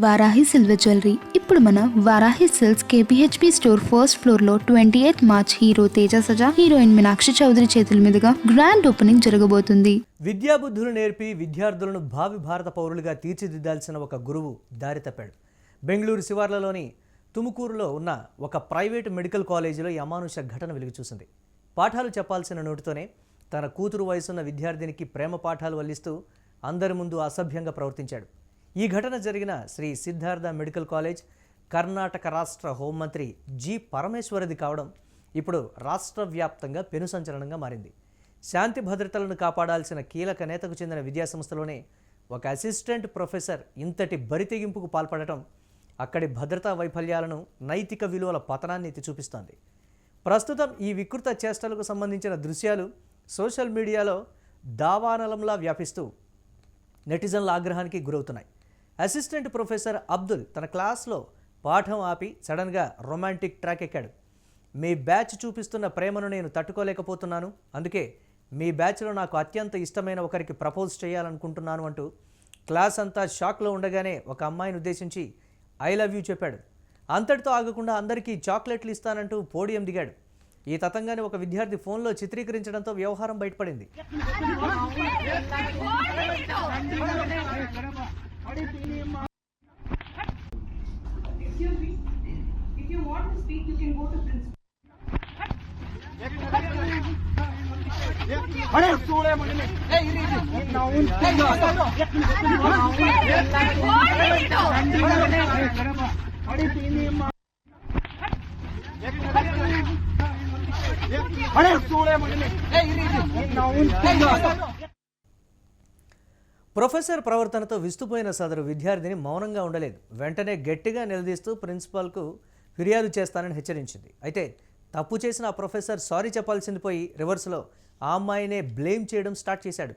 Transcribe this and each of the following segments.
Varahi silver jewellery ఇప్పుడు మన Varahi silks KPHB store first floor లో 28 March hero Teja Sajja heroine Meenakshi Chaudhary చేతుల మీదుగా గ్రాండ్ ఓపెనింగ్ జరగబోతుంది. విద్యాబుద్ధులు నేర్పి విద్యార్థులను భావి భారత పౌరులుగా తీర్చిదిద్దాల్సిన ఒక గురువు దారి తప్పాడు. బెంగళూరు శివార్లలోని తుముకూరులో ఉన్న ఒక ప్రైవేటు మెడికల్ కాలేజీలో ఈ అమానుష ఘటన వెలుగు చూసింది. పాఠాలు చెప్పాల్సిన నోటితోనే తన కూతురు వయసున్న విద్యార్థినికి ప్రేమ పాఠాలు వల్లిస్తూ అందరి ముందు అసభ్యంగా ప్రవర్తించాడు. ఈ ఘటన జరిగిన శ్రీ సిద్ధార్థ మెడికల్ కాలేజ్ కర్ణాటక రాష్ట్ర హోంమంత్రి జి పరమేశ్వరది కావడం ఇప్పుడు రాష్ట్ర వ్యాప్తంగా పెను సంచలనంగా మారింది. శాంతి భద్రతలను కాపాడాల్సిన కీలక నేతకు చెందిన విద్యాసంస్థలోనే ఒక అసిస్టెంట్ ప్రొఫెసర్ ఇంతటి బరితెగింపుకు పాల్పడటం అక్కడి భద్రతా వైఫల్యాలను, నైతిక విలువల పతనాన్ని ఎత్తి చూపిస్తోంది. ప్రస్తుతం ఈ వికృత చేష్టలకు సంబంధించిన దృశ్యాలు సోషల్ మీడియాలో దావానలంలా వ్యాపిస్తూ నెటిజన్ల ఆగ్రహానికి గురవుతున్నాయి. అసిస్టెంట్ ప్రొఫెసర్ అబ్దుల్ తన క్లాస్లో పాఠం ఆపి సడన్గా రొమాంటిక్ ట్రాక్ ఎక్కాడు. మీ బ్యాచ్ చూపిస్తున్న ప్రేమను నేను తట్టుకోలేకపోతున్నాను, అందుకే మీ బ్యాచ్లో నాకు అత్యంత ఇష్టమైన ఒకరికి ప్రపోజ్ చేయాలనుకుంటున్నాను అంటూ క్లాస్ అంతా షాక్లో ఉండగానే ఒక అమ్మాయిని ఉద్దేశించి ఐ లవ్ యూ చెప్పాడు. అంతటితో ఆగకుండా అందరికీ చాక్లెట్లు ఇస్తానంటూ పోడియం దిగాడు. ఈ తతంగాన్ని ఒక విద్యార్థి ఫోన్లో చిత్రీకరించడంతో వ్యవహారం బయటపడింది. ప్రొఫెసర్ ప్రవర్తనతో విస్తుపోయిన సదరు విద్యార్థిని మౌనంగా ఉండలేదు. వెంటనే గట్టిగా నిలదీస్తూ ప్రిన్సిపాల్కు ఫిర్యాదు చేస్తానని హెచ్చరించింది. అయితే తప్పు చేసిన ఆ ప్రొఫెసర్ సారీ చెప్పాల్సింది పోయి రివర్స్లో ఆ అమ్మాయినే బ్లేమ్ చేయడం స్టార్ట్ చేశాడు.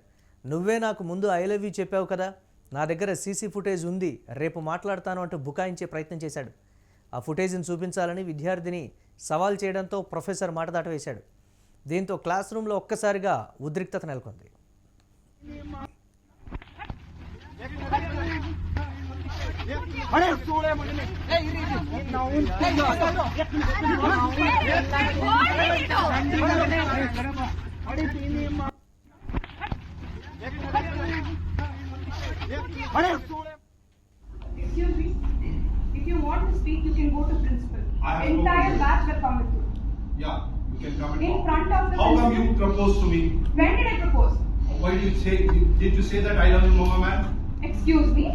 నువ్వే నాకు ముందు ఐ లవ్ యూ చెప్పావు కదా, నా దగ్గర సీసీ ఫుటేజ్ ఉంది, రేపు మాట్లాడతాను అంటూ బుకాయించే ప్రయత్నం చేశాడు. ఆ ఫుటేజ్ని చూపించాలని విద్యార్థిని సవాల్ చేయడంతో ప్రొఫెసర్ మాట దాటవేశాడు. దీంతో క్లాస్ రూమ్లో ఒక్కసారిగా ఉద్రిక్తత నెలకొంది. Excuse me. If you want to speak, you can go to principal. Entire batch will come with you. Yeah, you can come and In talk. front of the How come principal. you proposed to me? When did I propose? Why did you say that I love you, Mama man? Excuse me.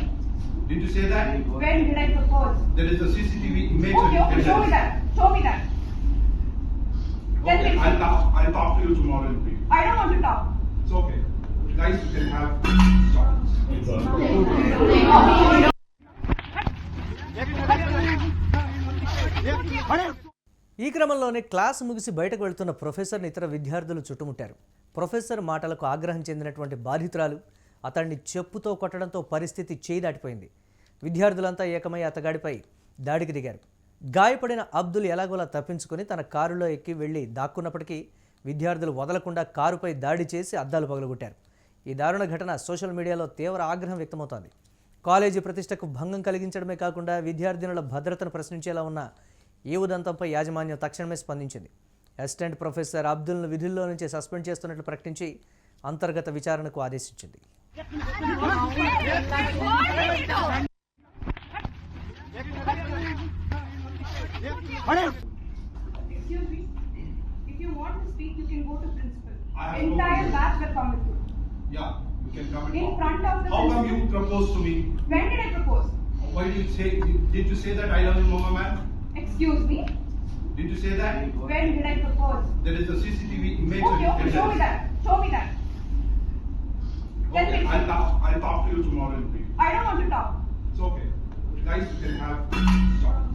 Did you say that? When did I propose? There is a CCTV image. Okay, of okay, show me that. Show me that. Then Okay, we'll see. I'll talk to you tomorrow in brief. I don't want to talk. It's okay. Guys, you can have shots. ఈ క్రమంలోనే class ముగిసి బయటకు వెళ్తున్న ప్రొఫెసర్ని ఇతర విద్యార్థులు చుట్టుముట్టారు. Professor మాటలకు ఆగ్రహం చెందినటువంటి బాధితురాలు అతన్ని చెప్పుతో కొట్టడంతో పరిస్థితి చేయి దాటిపోయింది. విద్యార్థులంతా ఏకమై అతగాడిపై దాడికి దిగారు. గాయపడిన అబ్దుల్ ఎలాగోలా తప్పించుకొని తన కారులో ఎక్కి వెళ్లి దాక్కున్నప్పటికీ విద్యార్థులు వదలకుండా కారుపై దాడి చేసి అద్దాలు పగలగొట్టారు. ఈ దారుణ ఘటన సోషల్ మీడియాలో తీవ్ర ఆగ్రహం వ్యక్తమవుతోంది. కాలేజీ ప్రతిష్టకు భంగం కలిగించడమే కాకుండా విద్యార్థినుల భద్రతను ప్రశ్నించేలా ఉన్న ఈ ఉదంతంపై యాజమాన్యం తక్షణమే స్పందించింది. అసిస్టెంట్ ప్రొఫెసర్ అబ్దుల్ను విధుల్లో నుంచి సస్పెండ్ చేస్తున్నట్లు ప్రకటించి అంతర్గత విచారణకు ఆదేశించింది. Excuse me. If you want to speak, you can go to principal. Entire batch will come with you. Yeah, you can come and In talk. front of the How come principal. you proposed to me? When did I propose? Why did you say that I love you, Mama man? Excuse me. Did you say that? When did I propose? There is a CCTV image. Okay, okay, show me that. Show me that. Then Okay, we'll see. I'll talk to you tomorrow in brief. I don't want to talk. It's okay. Guys, you can have shots.